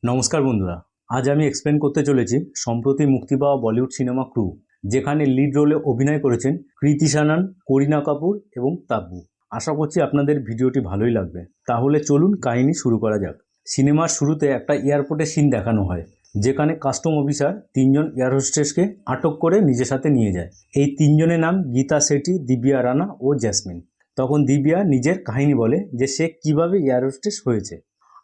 নমস্কার বন্ধুরা, আজ আমি এক্সপ্লেন করতে চলেছি সম্প্রতি মুক্তি পাওয়া বলিউড সিনেমা ক্রু, যেখানে লিড রোলে অভিনয় করেছেন কৃতি সানন, করিনা কাপুর এবং তাব্বু। আশা করছি আপনাদের ভিডিওটি ভালোই লাগবে। তাহলে চলুন কাহিনী শুরু করা যাক। সিনেমার শুরুতে একটা এয়ারপোর্টের সিন দেখানো হয়, যেখানে কাস্টম অফিসার তিনজন এয়ার হোস্টেসকে আটক করে নিজের সাথে নিয়ে যায়। এই তিনজনের নাম গীতা শেঠি, দিব্যা রানা ও জেসমিন। তখন দিব্যা নিজের কাহিনী বলে যে সে কিভাবে এয়ার হোস্টেস হয়েছে।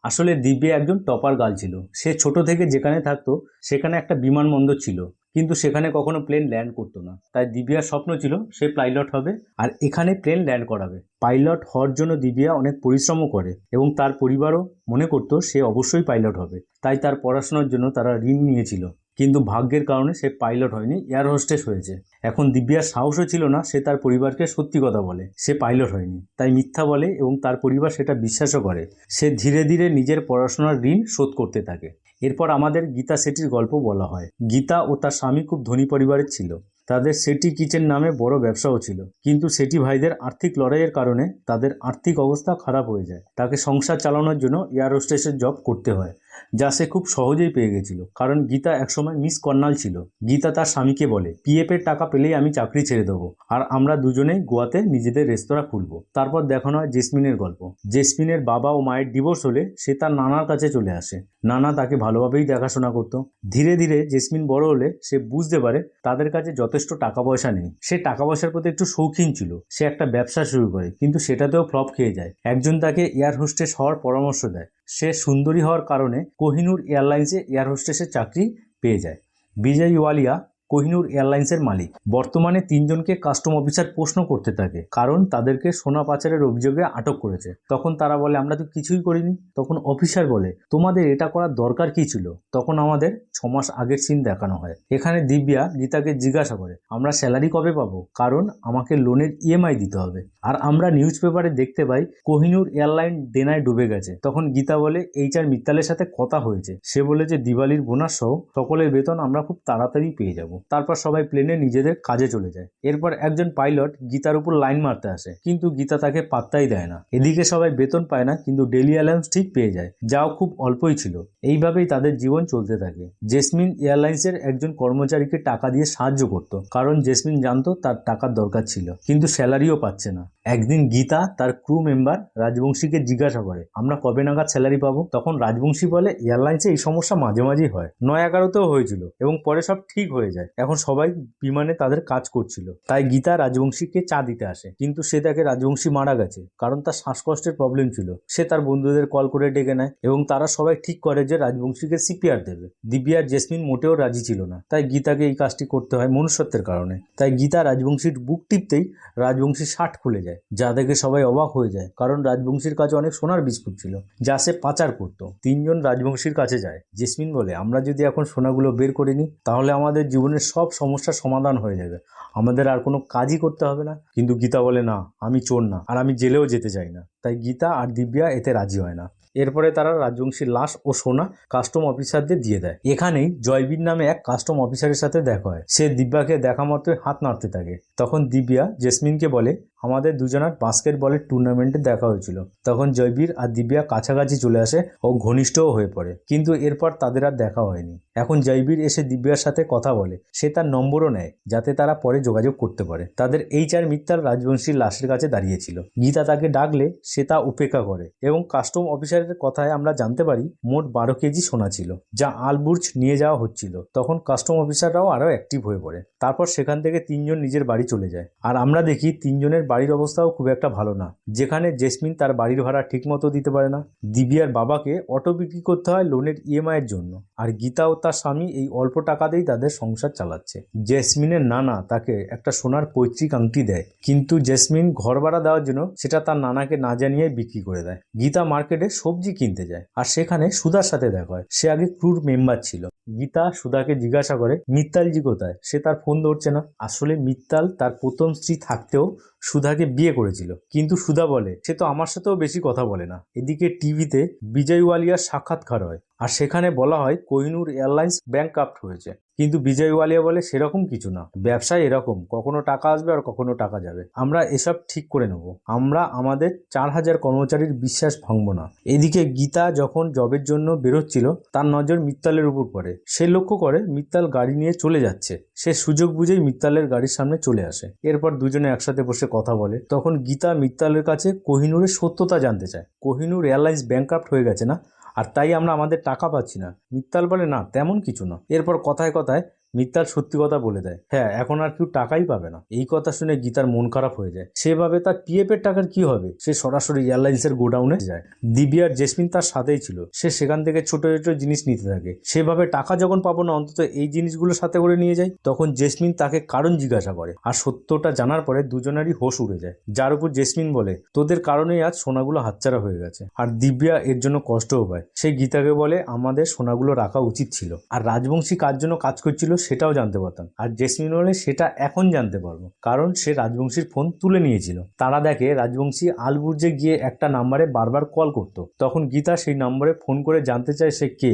আসলে দিব্যা একজন টপার গার্ল ছিল। সে ছোট থেকে যেখানে থাকতো সেখানে একটা বিমানবন্দর ছিল, কিন্তু সেখানে কখনো প্লেন ল্যান্ড করতো না। তাই দিব্যার স্বপ্ন ছিল সে পাইলট হবে আর এখানে প্লেন ল্যান্ড করাবে। পাইলট হওয়ার জন্য দিব্যা অনেক পরিশ্রমও করে এবং তার পরিবারও মনে করতো সে অবশ্যই পাইলট হবে। তাই তার পড়াশোনার জন্য তারা ঋণ নিয়েছিল, কিন্তু ভাগ্যের কারণে সে পাইলট হয়নি, এয়ার হোস্টেস হয়েছে। এখন দিব্যার সাহসও ছিল না সে তার পরিবারকে সত্যি কথা বলে সে পাইলট হয়নি, তাই মিথ্যা বলে এবং তার পরিবার সেটা বিশ্বাসও করে। সে ধীরে ধীরে নিজের পড়াশোনার ঋণ শোধ করতে থাকে। এরপর আমাদের গীতা শেঠির গল্প বলা হয়। গীতা ও তার স্বামী খুব ধনী পরিবারের ছিল। তাদের শেঠি কিচেন নামে বড় ব্যবসাও ছিল, কিন্তু শেঠি ভাইদের আর্থিক লড়াইয়ের কারণে তাদের আর্থিক অবস্থা খারাপ হয়ে যায়। তাকে সংসার চালানোর জন্য এয়ার হোস্টেসের জব করতে হয়, যা সে খুব সহজেই পেয়ে গেছিল, কারণ গীতা একসময় মিস কর্নাল ছিল। গীতা তার স্বামীকে বলে, পিএফ এর টাকা পেলেই আমি চাকরি ছেড়ে দেবো আর আমরা দুজনেই গোয়াতে নিজেদের রেস্তোরাঁ খুলবো। তারপর দেখানো হয় জেসমিনের গল্প। জেসমিনের বাবা ও মায়ের ডিভোর্স হলে সে তার নানার কাছে চলে আসে। নানা তাকে ভালোভাবেই দেখাশোনা করতো। ধীরে ধীরে জেসমিন বড় হলে সে বুঝতে পারে তাদের কাছে যথেষ্ট টাকা পয়সা নেই। সে টাকা পয়সার প্রতি একটু শৌখিন ছিল। সে একটা ব্যবসা শুরু করে, কিন্তু সেটাতেও ফ্লপ খেয়ে যায়। একজন তাকে এয়ার হোস্টেস হওয়ার পরামর্শ দেয়। সে সুন্দরী হওয়ার কারণে কোহিনুর এয়ারলাইন্সে এয়ার হোস্টেসের চাকরি পেয়ে যায়। বিজয় ওয়ালিয়া কোহিনুর এয়ারলাইন্সের মালিক। বর্তমানে তিনজনকে কাস্টম অফিসার প্রশ্ন করতে থাকে, কারণ তাদেরকে সোনা পাচারের অভিযোগে আটক করেছে। তখন তারা বলে, আমরা তো কিছুই করিনি। তখন অফিসার বলে, তোমাদের এটা করার দরকার কি ছিল? তখন আমাদের 6 মাস আগের সিন দেখানো হয়। এখানে দিব্যা গীতাকে জিজ্ঞাসা করে, আমরা স্যালারি কবে পাবো? কারণ আমাকে লোনের ইএমআই দিতে হবে। আর আমরা নিউজ পেপারে দেখতে পাই কোহিনুর এয়ারলাইন দেনায় ডুবে গেছে। তখন গীতা বলে, এইচআর মিত্তালের সাথে কথা হয়েছে। সে বলে যে দিওয়ালির বোনাস সহ সকলের বেতন আমরা খুব তাড়াতাড়ি পেয়ে যাব। তারপর সবাই প্লেনে নিজেদের কাজে চলে যায়। এরপর একজন পাইলট গীতার উপর লাইন মারতে আসে, কিন্তু গীতা তাকে পাত্তাই দেয় না। এদিকে সবাই বেতন পায় না, কিন্তু ডেলি অ্যালাউন্স ঠিক পেয়ে যায়, যাও খুব অল্পই ছিল। এইভাবেই তাদের জীবন চলতে থাকে। জেসমিন এয়ারলাইন্সের একজন কর্মচারীকে টাকা দিয়ে সাহায্য করত, কারণ জেসমিন জানতো তার টাকার দরকার ছিল, কিন্তু স্যালারিও পাচ্ছে না। একদিন গীতা তার ক্রু মেম্বার রাজবংশীকে জিজ্ঞাসা করে, আমরা কবে নাগাদ স্যালারি পাবো? তখন রাজবংশী বলে, এয়ারলাইন্সে এই সমস্যা মাঝে মাঝেই হয়, 9/11তেও হয়েছিল এবং পরে সব ঠিক হয়ে যায়। এখন সবাই বিমানে তাদের কাজ করছিল। তাই গীতা রাজবংশীকে চা দিতে আসে, কিন্তু সে দেখে রাজবংশী মারা গেছে, কারণ তার শ্বাসকষ্টের প্রবলেম ছিল। সে তার বন্ধুদের কল করে ডেকে নেয় এবং তারা সবাই ঠিক করে যে রাজবংশীকে সিপিআর দেবে। দিব্যা আর জেসমিন মোটেও রাজি ছিল না, তাই গীতাকে এই কাজটি করতে হয় মনুষ্যত্বের কারণে। তাই গীতা রাজবংশীর বুক টিপতেই রাজবংশীর শার্ট খুলে যায়, যা দেখে সবাই অবাক হয়ে যায়, কারণ রাজবংশীর কাছে অনেক সোনার বিস্কুট ছিল যা সে পাচার করত। তিনজন রাজবংশীর কাছে যায়। জেসমিন বলে, আমরা যদি এখন সোনাগুলো বের করে নিই তাহলে আমাদের জীবনের সব সমস্যার সমাধান হয়ে যাবে, আমাদের আর কোনো কাজই করতে হবে না। কিন্তু গীতা বলে, না, আমি চোর না আর আমি জেলেও যেতে চাই না। তাই গীতা আর দিব্যা এতে রাজি হয় না। এরপরে তারা রাজবংশীর লাশ ও সোনা কাস্টম অফিসারদের দিয়ে দেয়। এখানেই জয়বীর নামে এক কাস্টম অফিসারের সাথে দেখা হয়। সে দিব্যাকে দেখা মাত্রই হাত নাড়তে থাকে। তখন দিব্যা জেসমিনকে বলে, আমাদের দুজনের বাস্কেটবলের টুর্নামেন্টে দেখা হয়েছিল। তখন জয়বীর আর দিব্যা কাছাকাছি চলে আসে ও ঘনিষ্ঠও হয়ে পড়ে, কিন্তু এরপর তাদের আর দেখা হয়নি। এখন জয়বীর এসে দিব্যার সাথে কথা বলে, সে তার নম্বরও নেয় যাতে তারা পরে যোগাযোগ করতে পারে। তাদের এইচআর মিত্তাল রাজবংশীর লাশের কাছে দাঁড়িয়েছিল। গীতা তাকে ডাকলে সে তা উপেক্ষা করে এবং কাস্টম অফিসারের কথায় আমরা জানতে পারি মোট 12 কেজি সোনা ছিল, যা আলবুর্জ নিয়ে যাওয়া হচ্ছিল। তখন কাস্টম অফিসাররাও আরো অ্যাক্টিভ হয়ে পড়ে। তারপর সেখান থেকে তিনজন নিজের বাড়ি চলে যায়। আর আমরা দেখি তিনজনের বাড়ির অবস্থাও খুব একটা ভালো না। যেখানে জেসমিন তার বাড়ির ভাড়া ঠিক মতো দিতে পারে না, দিব্যার বাবাকে অটো বিক্রি করতে হয় লোনের ইএমআই এর জন্য, আর গীতা ও তার স্বামী এই অল্প টাকাতেই তাদের সংসার চালাচ্ছে। জেসমিনের নানা তাকে একটা সোনার পৈতৃক আংটি দেয়, কিন্তু জেসমিন ঘর ভাড়া দেওয়ার জন্য সেটা তার নানাকে না জানিয়ে বিক্রি করে দেয়। গীতা মার্কেটে সবজি কিনতে যায় আর সেখানে সুধার সাথে দেখা হয়। সে আগে ক্রুর মেম্বার ছিল। গীতা সুধাকে জিজ্ঞাসা করে, মিত্তালজি কোথায়? সে তার ফোন ধরছে না। আসলে মিত্তাল তার প্রথম স্ত্রী থাকতেও সুধাকে বিয়ে করেছিল, কিন্তু সুধা বলে সে তো আমার সাথেও বেশি কথা বলে না। এদিকে টিভিতে বিজয় ওয়ালিয়ার সাক্ষাৎকার হয়। আর সেখানে বলা হয় কোহিনুর এয়ারলাইন্স ব্যাংকরাপ্ট হয়েছে। কিন্তু বিজয় ওয়ালিয়া বলে সেরকম কিছু না, ব্যবসায় এরকম কখনো টাকা আসবে আর কখনো টাকা যাবে, আমরা এসব ঠিক করে নেব, আমরা আমাদের 4,000 কর্মচারীর বিশ্বাস ভাঙবো না। এদিকে গীতা যখন জবের জন্য বেরোচ্ছিল তার নজর মিত্তালের উপর পড়ে। সে লক্ষ্য করে মিত্তাল গাড়ি নিয়ে চলে যাচ্ছে। সে সুযোগ বুঝেই মিত্তালের গাড়ির সামনে চলে আসে। এরপর দুজনে একসাথে বসে কথা বলে। তখন গীতা মিত্তালের কাছে কোহিনুরের সত্যতা জানতে চায়। কোহিনুর এয়ারলাইন্স ব্যাংকরাপ্ট হয়ে গেছে না, আর তাই আমরা আমাদের টাকা পাচ্ছি না। মিত্তাল বলে না, তেমন কিছু না। এরপর কথায় কথায় মিত্তাল সত্যি কথা বলে দেয়, হ্যাঁ এখন আর কেউ টাকাই পাবে না। এই কথা শুনে গীতার মন খারাপ হয়ে যায়। সেভাবে তার পিএফ এর টাকার কি হবে? সে সরাসরি এয়ারলাইন্সের গোডাউনে যায়। দিব্যা আর জেসমিন তার সাথেই ছিল। সে সেখান থেকে ছোট ছোট জিনিস নিতে থাকে। সেভাবে টাকা যখন পাবো না, অন্তত এই জিনিসগুলো সাথে করে নিয়ে যায়। তখন জেসমিন তাকে কারণ জিজ্ঞাসা করে, আর সত্যটা জানার পরে দুজনেরই হোশ উড়ে যায়। যার উপর জেসমিন বলে, তোদের কারণেই আজ সোনাগুলো হাতছাড়া হয়ে গেছে। আর দিব্যা এর জন্য কষ্টও পায়। সে গীতাকে বলে, আমাদের সোনাগুলো রাখা উচিত ছিল, আর রাজবংশী কার জন্য কাজ করছিল সেটাও জানতে পারতাম। আর জেসমিন বলে, সেটা এখন জানতে পারবো, কারণ সে রাজবংশীর ফোন তুলে নিয়েছিল। তারা দেখে রাজবংশী আলবুর্জে গিয়ে একটা নাম্বারে বারবার কল করতো। তখন গীতা সেই নম্বরে ফোন করে জানতে চায় সে কে।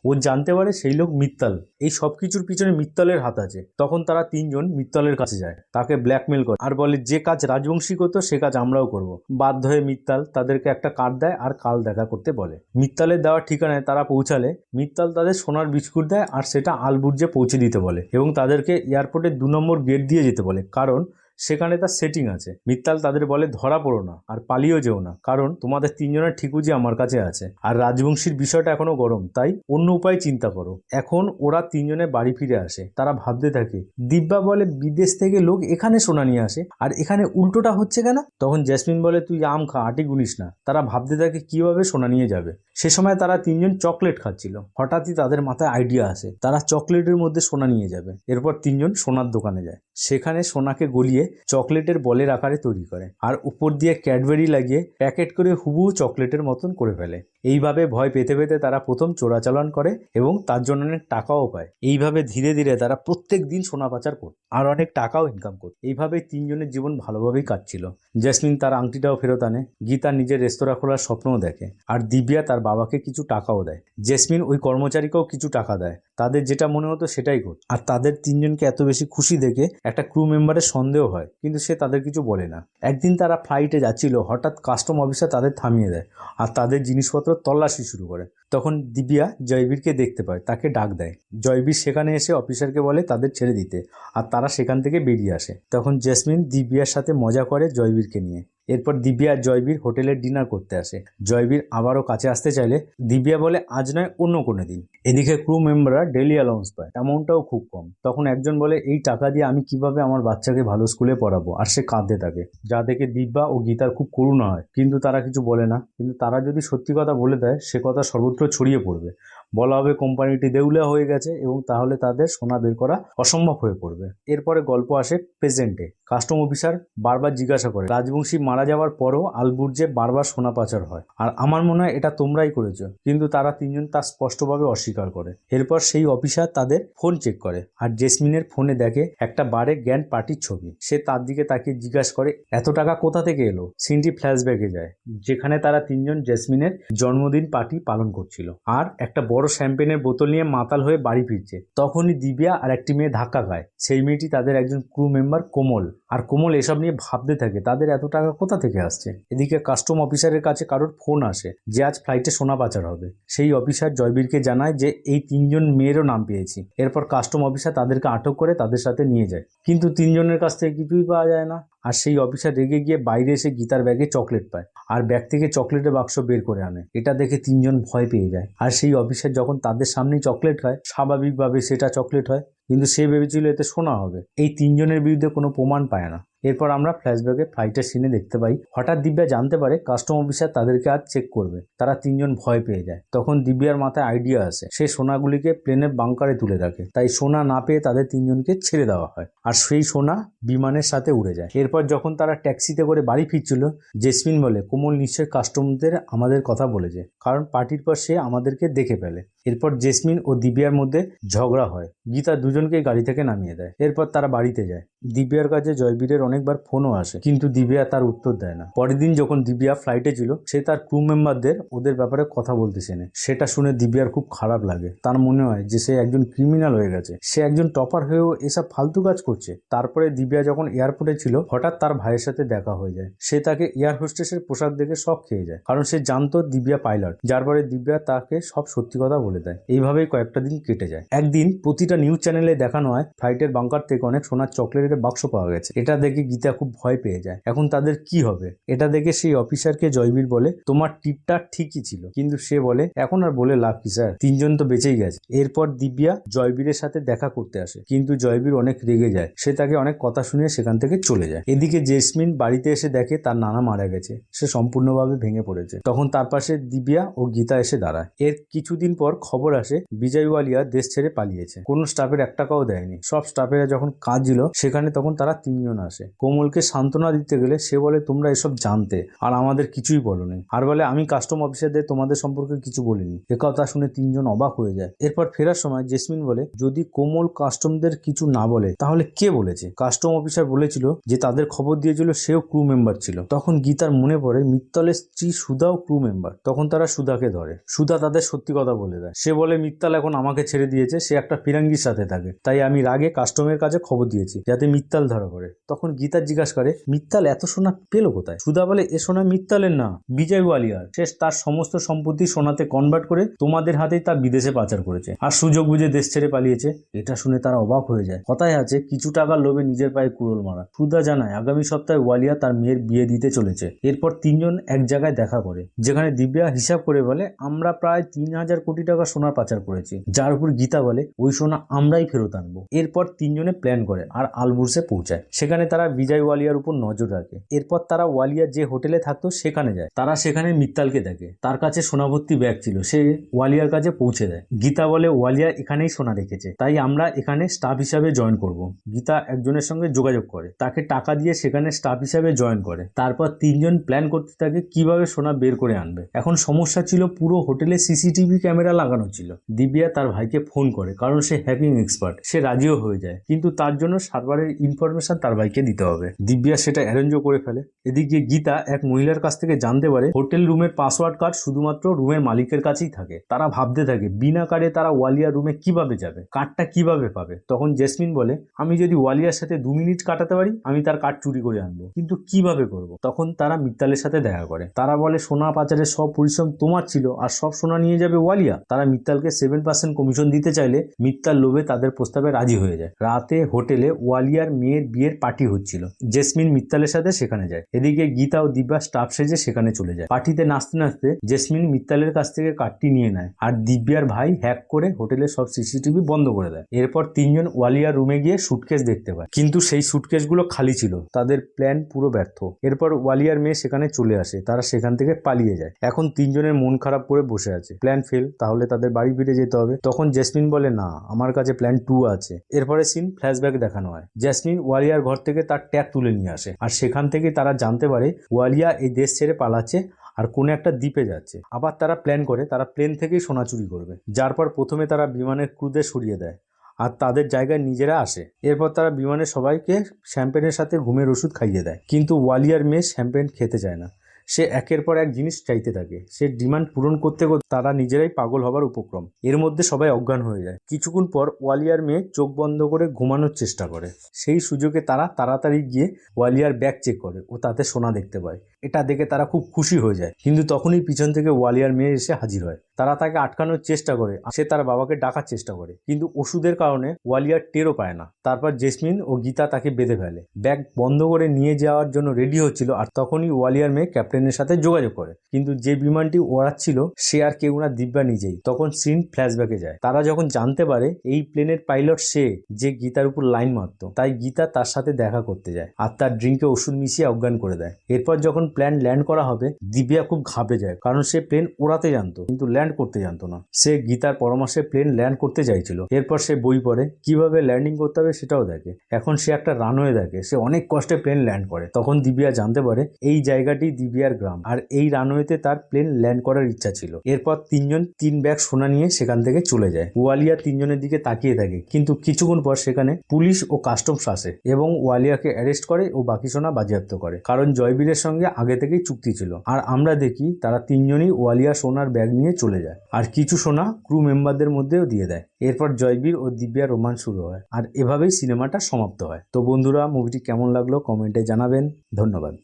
ও জানতে পারে সেই লোক মিত্তাল। এই সব কিছুর পিছনে মিত্তালের হাত আছে। তখন তারা তিনজন মিত্তালের কাছে যায়, তাকে ব্ল্যাকমেল করে আর বলে যে কাজ রাজবংশী করতো সে কাজ আমরাও করব। বাধ্য হয়ে মিত্তাল তাদেরকে একটা কার্ড দেয় আর কাল দেখা করতে বলে। মিত্তালের দেওয়া ঠিকানায় তারা পৌঁছালে মিত্তাল তাদের সোনার বিস্কুট দেয় আর সেটা আলবুর্জে পৌঁছে দিতে বলে, এবং তাদেরকে এয়ারপোর্টের 2 নম্বর গেট দিয়ে যেতে বলে, কারণ সেখানে তার সেটিং আছে। মিত্তাল তাদের বলে, ধরা পড়ো না আর পালিয়েও যেও না, কারণ তোমাদের তিনজনের ঠিকুজি আমার কাছে আছে। আর রাজবংশীর বিষয়টা এখনো গরম, তাই অন্য উপায় চিন্তা করো। এখন ওরা তিনজনে বাড়ি ফিরে আসে। তারা ভাবতে থাকে। দিব্যা বলে, বিদেশ থেকে লোক এখানে সোনা নিয়ে আসে আর এখানে উল্টোটা হচ্ছে কেন? তখন জেসমিন বলে, তুই আম খা, আটি গুনিস না। তারা ভাবতে থাকে কিভাবে সোনা নিয়ে যাবে। সে সময় তারা তিনজন চকলেট খাচ্ছিল। হঠাৎই তাদের মাথায় আইডিয়া আসে, তারা চকলেটের মধ্যে সোনা নিয়ে যাবে। এরপর তিনজন সোনার দোকানে যায়। সেখানে সোনাকে গলিয়ে চকলেটের বলের আকারে তৈরি করে আর উপর দিয়ে ক্যাডবেরি লাগিয়ে প্যাকেট করে হুবহু চকলেটের মতন করে ফেলে। এইভাবে ভয় পেতে পেতে তারা প্রথম চোরাচালান করে এবং তার জন্য অনেক টাকাও পায়। এইভাবে ধীরে ধীরে তারা প্রত্যেক দিন সোনা পাচার করত আর অনেক টাকাও ইনকাম করত। এইভাবে তিনজনের জীবন ভালোভাবেই কাটছিল। জেসমিন তার আংটিটাও ফেরত আনে। গীতা নিজের রেস্তোরাঁ খোলার স্বপ্নও দেখে, আর দিব্যা তার বাবাকে কিছু টাকাও দেয়। জেসমিন ওই কর্মচারীকেও কিছু টাকা দেয়। তাদের যেটা মনে হতো সেটাই করত। আর তাদের তিনজনকে এত বেশি খুশি দেখে একটা ক্রু মেম্বারের সন্দেহ হয়, কিন্তু সে তাদের কিছু বলে না। একদিন তারা ফ্লাইটে যাচ্ছিল, হঠাৎ কাস্টম অফিসার তাদের থামিয়ে দেয় আর তাদের জিনিসপত্র তল্লাশি শুরু করে। তখন দিব্যা জয়বীরকে দেখতে পায়, তাকে ডাক দেয়। জয়বীর সেখানে এসে অফিসারকে বলে তাদের ছেড়ে দিতে, আর তারা সেখান থেকে বেরিয়ে আসে। তখন জেসমিন দিব্যার সাথে মজা করে জয়বীরকে নিয়ে। এরপর দিব্যা আর জয়বীর হোটেলের ডিনার করতে আসে। জয়বীর আবারও কাছে আসতে চাইলে দিব্যা বলে, আজ নয়, অন্য কোনো দিন। এদিকে ক্রু মেম্বাররা ডেলি অ্যালাউন্স পায়, অ্যামাউন্টটাও খুব কম। তখন একজন বলে, এই টাকা দিয়ে আমি কিভাবে আমার বাচ্চাকে ভালো স্কুলে পড়াবো? আর সে কাঁদতে থাকে, যা দেখে দিব্যা ও গীতার খুব করুণা হয়। কিন্তু তারা কিছু বলে না। কিন্তু তারা যদি সত্যি কথা বলে দেয়, সে কথা সর্বত্র ছড়িয়ে পড়বে। বলা হবে কোম্পানিটি দেউলিয়া হয়ে গেছে এবং তাহলে তাদের সোনা বের করা অসম্ভব হয়ে পড়বে। এরপরে গল্প আসে প্রেজেন্টে। কাস্টম অফিসার বারবার জিজ্ঞাসা করে, রাজবংশী মারা যাওয়ার পরও আলবুর্জে বারবার সোনা পাচার হয়, আর আমার মনে হয় এটা তোমরাই করেছো। কিন্তু তারা তিনজন তা স্পষ্টভাবে অস্বীকার করে। এরপর সেই অফিসার তাদের ফোন চেক করে আর জেসমিনের ফোনে দেখে একটা বারে গ্র্যান্ড পার্টির ছবি। সে তার দিকে তাকিয়ে জিজ্ঞাসা করে, এত টাকা কোথা থেকে এলো? সিনটি ফ্ল্যাশব্যাকে যায়, যেখানে তারা তিনজন জেসমিনের জন্মদিন পার্টি পালন করছিল আর একটা বড় শ্যাম্পেনের বোতল নিয়ে মাতাল হয়ে বাড়ি ফিরছে। তখনই দিব্যা আর একটি মেয়ে ধাক্কা খায়। সেই মেয়েটি তাদের একজন ক্রু মেম্বার কোমল। আর কোমল এসব নিয়ে ভাবতে থাকে, তাদের এত টাকা কোথা থেকে আসছে। এদিকে কাস্টম অফিসারের কাছে কারোর ফোন আসে যে আজ ফ্লাইটে সোনা পাচার হবে। সেই অফিসার জয়বীরকে জানায় যে এই তিনজন মেয়েরও নাম পেয়েছি। এরপর কাস্টম অফিসার তাদেরকে আটক করে তাদের সাথে নিয়ে যায়, কিন্তু তিনজনের কাছ থেকে কিছুই পাওয়া যায় না। আর সেই অফিসার রেগে গিয়ে বাইরে এসে গীতার ব্যাগে চকলেট পায় আর ব্যাগ থেকে চকলেটের বাক্স বের করে আনে। এটা দেখে তিনজন ভয় পেয়ে যায়। আর সেই অফিসার যখন তাদের সামনেই চকলেট খায়, স্বাভাবিকভাবে সেটা চকলেট হয়, কিন্তু সে ভেবেছিল এতে শোনা হবে। এই তিনজনের বিরুদ্ধে কোনো প্রমাণ পায় না। এরপর আমরা ফ্ল্যাশব্যাকে ফ্লাইটের সিনে দেখতে পাই, হঠাৎ দিব্যা জানতে পারে কাস্টম অফিসার তাদেরকে আজ চেক করবে। তারা তিনজন ভয় পেয়ে যায়। তখন দিব্যার মাথায় আইডিয়া আসে, সে সোনাগুলিকে প্লেনের বাংকারে তুলে রাখে, তাই সোনা না পেয়ে তাদের তিনজনকে ছেড়ে দেওয়া হয় আর সেই সোনা বিমানের সাথে উড়ে যায়। এরপর যখন তারা ট্যাক্সিতে করে বাড়ি ফিরছিল, জেসমিন বলে, কোমল নিশ্চয়ই কাস্টমদের আমাদের কথা বলেছে, কারণ পার্টির পর সে আমাদেরকে দেখে ফেলে। এরপর জেসমিন ও দিব্যার মধ্যে ঝগড়া হয়। গীতা দুজনকে গাড়ি থেকে নামিয়ে দেয়। এরপর তারা বাড়িতে যায়। দিব্যার কাছে জয়বীরের অনেকবার ফোনও আসে, কিন্তু দিব্যা তার উত্তর দেয় না। পরের দিন যখন দিব্যা ফ্লাইটে ছিল, সে তার ক্রু মেম্বারদের ওদের ব্যাপারে কথা বলতে চেনে। সেটা শুনে দিব্যার খুব খারাপ লাগে। তার মনে হয় যে সে একজন ক্রিমিনাল হয়ে গেছে, সে একজন টপার হয়েও এসব ফালতু কাজ করছে। তারপরে দিব্যা যখন এয়ারপোর্টে ছিল, হঠাৎ তার ভাইয়ের সাথে দেখা হয়ে যায়। সে তাকে এয়ার হোস্টেসের পোশাক দেখে শক খেয়ে যায়, কারণ সে জানতো দিব্যা পাইলট। যার পরে দিব্যা তাকে সব সত্যি কথা বলে দেয়। এইভাবেই কয়েকটা দিন কেটে যায়। একদিন প্রতিটা নিউজ চ্যানেলে দেখানো হয় ফ্লাইটের বাংকার থেকে অনেক সোনার চকলেটের বাক্স পাওয়া গেছে। এটা দেখে গীতা খুব ভয় পেয়ে যায়। এখন তাদের কি হবে? এটা দেখে সেই অফিসারকে জয়বীর বলে, তোমার টিপটা ঠিকই ছিল। কিন্তু সে বলে, এখন আর বলে লাভ কি স্যার, তিনজন তো বেঁচেই গেছে। এরপর দিব্যা জয়বীরের সাথে দেখা করতে আসে, কিন্তু জয়বীর অনেক রেগে যায়। সে তাকে অনেক কথা শুনিয়ে সেখান থেকে চলে যায়। এদিকে জেসমিন বাড়িতে এসে দেখে তার নানা মারা গেছে। সে সম্পূর্ণভাবে ভেঙে পড়েছে। তখন তার পাশে দিব্যা ও গীতা এসে দাঁড়ায়। এর কিছুদিন পর খবর আসে বিজয় ওয়ালিয়া দেশ ছেড়ে পালিয়েছে। কোনো স্টাফের এক টাকাও দেয়নি। সব স্টাফেরা যখন কাজ ছিল সেখানে, তখন তারা তিনজন আসে। কোমলকে সান্ত্বনা দিতে গেলে সে বলে, তোমরা এসব জানতে আর আমাদের কিছুই বলোনি। আর বলে, আমি কাস্টম অফিসারদের তোমাদের সম্পর্কে কিছু বলিনি। একথা শুনে তিনজন অবাক হয়ে যায়। এরপর ফেরার সময় জেসমিন বলে, যদি কোমল কাস্টমদের কিছু না বলে তাহলে কে বলেছে? কাস্টম অফিসার বলেছিল যে তাদের খবর দিয়েছিল সেও ক্রু মেম্বার ছিল। তখন গীতার মনে পড়ে মিত্তলের স্ত্রী সুধাও ক্রু মেম্বার। তখন তারা সুধাকে ধরে। সুধা তাদের সত্যি কথা বলে দেয়। সে বলে, মিত্তাল এখন আমাকে ছেড়ে দিয়েছে, সে একটা ফিরাঙ্গির সাথে থাকে, তাই আমি রাগে কাস্টমের কাছে খবর দিয়েছি যাতে মিত্তাল ধরা পড়ে। তখন গীতা জিজ্ঞাসা করে, মিত্তাল এত সোনা পেল কোথায়? সুধা বলে, এ সোনা মিত্তালের না, বিজয় ওয়ালিয়ার। সে তার সমস্ত সম্পত্তি সোনাতে কনভার্ট করে তোমাদের হাতেই তা বিদেশে পাচার করেছে আর সুযোগ বুঝে দেশ ছেড়ে পালিয়েছে। এটা শুনে তারা অবাক হয়ে যায়। কথায় আছে, কিছু টাকার লোভে নিজের পায়ে কুড়োল মারা। সুধা জানায় আগামী সপ্তাহে ওয়ালিয়া তার মেয়ের বিয়ে দিতে চলেছে। এরপর তিনজন এক জায়গায় দেখা করে, যেখানে দিব্যা হিসাব করে বলে, আমরা প্রায় 3,000 কোটি টাকা সোনা পাচার করেছি। যার উপর গীতা বলে, ওই সোনা আমরাই ফেরত আনবো। এরপর তিনজনে প্ল্যান করে আর আলবুর্সে পৌঁছায়। সেখানে তারা বিজয় ওয়ালিয়ার উপর নজর রাখে। এরপর তারা ওয়ালিয়া যে হোটেলে থাকতো সেখানে যায়। তারা সেখানে মিত্তালকে দেখে। তার কাছে সোনা ভর্তি ব্যাগ ছিল। সে ওয়ালিয়ার কাছে পৌঁছে দেয়। গীতা বলে, ওয়ালিয়া এখানেই সোনা রেখেছে, তাই আমরা এখানে স্টাফ হিসাবে জয়েন করব। গীতা একজনের সঙ্গে যোগাযোগ করে, তাকে টাকা দিয়ে সেখানে স্টাফ হিসাবে জয়েন করে। তারপর তিনজন প্ল্যান করতে থাকে কিভাবে সোনা বের করে আনবে। এখন সমস্যা ছিল, পুরো হোটেলে সিসিটিভি ক্যামেরা লাগানো ছিল। দিব্যা তার ভাইকে ফোন করে, কারণ সে হ্যাকিং এক্সপার্ট। সে রাজিও হয়ে যায়, কিন্তু তার জন্য সার্ভারের ইনফরমেশন তার ভাইকে দিতে হবে। দিব্যা সেটা অ্যারেঞ্জও করে ফেলে। এদিকে গীতা এক মহিলার কাছ থেকে জানতে পারে হোটেল রুমের পাসওয়ার্ড কার্ড শুধুমাত্র রুমের মালিকের কাছেই থাকে। তারা ভাবতে থাকে বিনা কার্ডে তারা ওয়ালিয়া রুমে কিভাবে যাবে, কার্ডটা কিভাবে পাবে। তখন জেসমিন বলে, আমি যদি ওয়ালিয়ার সাথে 2 মিনিট কাটাতে পারি, আমি তার কার্ড চুরি করে আনবো, কিন্তু কিভাবে করব। তখন তারা মিত্তালের সাথে দেখা করে। তারা বলে, সোনা পাচারের সব পরিশ্রম তোমার ছিল আর সব সোনা নিয়ে যাবে ওয়ালিয়া। তারা মিত্তালকে 7% কমিশন দিতে চাইলে মিত্তাল লোভে তাদের প্রস্তাবে রাজি হয়ে যায়। রাতে হোটেলে ওয়ালিয়ার মেয়ের বিয়ের পার্টি হচ্ছিল। জেসমিন মিত্তালের সাথে সেখানে যায়। এদিকে গীতা ও দিব্যা স্টাফ সেজে সেখানে চলে যায়। পার্টিতে নাচতে নাচতে জেসমিন মিত্তালের কাছ থেকে কার্ডটি নিয়ে নেয় আর দিব্যার ভাই হ্যাক করে হোটেলের সব সিসিটিভি বন্ধ করে দেয়। এরপর তিনজন ওয়ালিয়ার রুমে গিয়ে সুটকেস দেখতে পায়, কিন্তু সেই সুটকেসগুলো খালি ছিল। তাদের প্ল্যান পুরো ব্যর্থ। এরপর ওয়ালিয়ার মেয়ে সেখানে চলে আসে। তারা সেখান থেকে পালিয়ে যায়। এখন তিনজনের মন খারাপ করে বসে আছে। প্ল্যান ফেল, তাহলে তাদের বাড়ি ফিরে যেতে হবে। তখন জেসমিন বলে, না, আমার কাছে প্ল্যান 2 আছে। এরপরে সিন ফ্ল্যাশব্যাক দেখানো হয়। জেসমিন ওয়ালিয়ার ঘর থেকে তার ট্যাগ তুলে নিয়ে আসে, আর সেখান থেকে তারা জানতে পারে ওয়ালিয়া এই দেশ ছেড়ে পালাচ্ছে আর কোনো একটা দ্বীপে যাচ্ছে। আবার তারা প্ল্যান করে তারা প্লেন থেকেই সোনা চুরি করবে। যার পর প্রথমে তারা বিমানের ক্রুদের সরিয়ে দেয় আর তাদের জায়গায় নিজেরা আসে। এরপর তারা বিমানের সবাইকে শ্যাম্পেনের সাথে ঘুমের ওষুধ খাইয়ে দেয়, কিন্তু ওয়ালিয়ার মেয়ে শ্যাম্পেন খেতে চায় না। সে একের পর এক জিনিস চাইতে থাকে। সে ডিমান্ড পূরণ করতে করতে তারা নিজেরাই পাগল হবার উপক্রম। এর মধ্যে সবাই অজ্ঞান হয়ে যায়। কিছুক্ষণ পর ওয়ালিয়ার মেয়ে চোখ বন্ধ করে ঘুমানোর চেষ্টা করে। সেই সুযোগে তারা তাড়াতাড়ি গিয়ে ওয়ালিয়ার ব্যাগ চেক করে ও তাতে সোনা দেখতে পায়। এটা দেখে তারা খুব খুশি হয়ে যায়, কিন্তু তখনই পিছন থেকে ওয়ালিয়ার মেয়ে এসে হাজির হয়। তারা তাকে আটকানোর চেষ্টা করে। সে তার বাবাকে ডাকার চেষ্টা করে, কিন্তু ওষুধের কারণে ওয়ালিয়ার টেরও পায় না। তারপর জেসমিন ও গীতা তাকে বেঁধে ফেলে। ব্যাগ বন্ধ করে নিয়ে যাওয়ার জন্য রেডি হচ্ছিল, আর তখনই ওয়ালিয়ার মেয়ে ক্যাপ্টেনের সাথে যোগাযোগ করে। কিন্তু যে বিমানটি ওড়াচ্ছিল সে আর কেউ না, দিব্যা নিজেই। তখন সিন ফ্ল্যাশব্যাকে যায়। তারা যখন জানতে পারে এই প্লেনের পাইলট সে, যে গীতার উপর লাইন মারতো, তাই গীতা তার সাথে দেখা করতে যায় আর তার ড্রিঙ্কে ওষুধ মিশিয়ে অজ্ঞান করে দেয়। এরপর যখন প্লেন ল্যান্ড করা হবে দিব্যা খুব ঘাবড়ে যায়, কারণ সে প্লেন ওড়াতে জানতো কিন্তু ল্যান্ড করতে জানতো না। সে গীতার পরামর্শে প্লেন ল্যান্ড করতে চাইছিল। এরপর সে বই পড়ে, কিভাবে ল্যান্ডিং করতে হবে সেটাও দেখে। এখন সে একটা রানওয়ে দেখে, সে অনেক কষ্টে প্লেন ল্যান্ড করে। তখন দিব্যা জানতে পারে এই জায়গাটি দিব্যার গ্রাম, আর এই রানওয়েতে তার প্লেন ল্যান্ড করার ইচ্ছা ছিল। এরপর তিনজন 3 ব্যাগ সোনা নিয়ে সেখান থেকে চলে যায়। ওয়ালিয়া তিনজনের দিকে তাকিয়ে থাকে, কিন্তু কিছুক্ষণ পর সেখানে পুলিশ ও কাস্টমস আসে এবং ওয়ালিয়াকে অ্যারেস্ট করে ও বাকি সোনা বাজেয়াপ্ত করে, কারণ জয়বীরের সঙ্গে আগে থেকেই চুক্তি ছিল। আর আমরা দেখি তারা তিনজনই ওয়ালিয়া সোনার ব্যাগ নিয়ে চলে যায়, আর কিছু সোনা ক্রু মেম্বারদের মধ্যেও দিয়ে দেয়। এরপর জয়বীর ও দিব্যার রোমান্স শুরু হয়, আর এভাবেই সিনেমাটা সমাপ্ত হয়। তো বন্ধুরা, মুভিটি কেমন লাগলো কমেন্টে জানাবেন। ধন্যবাদ।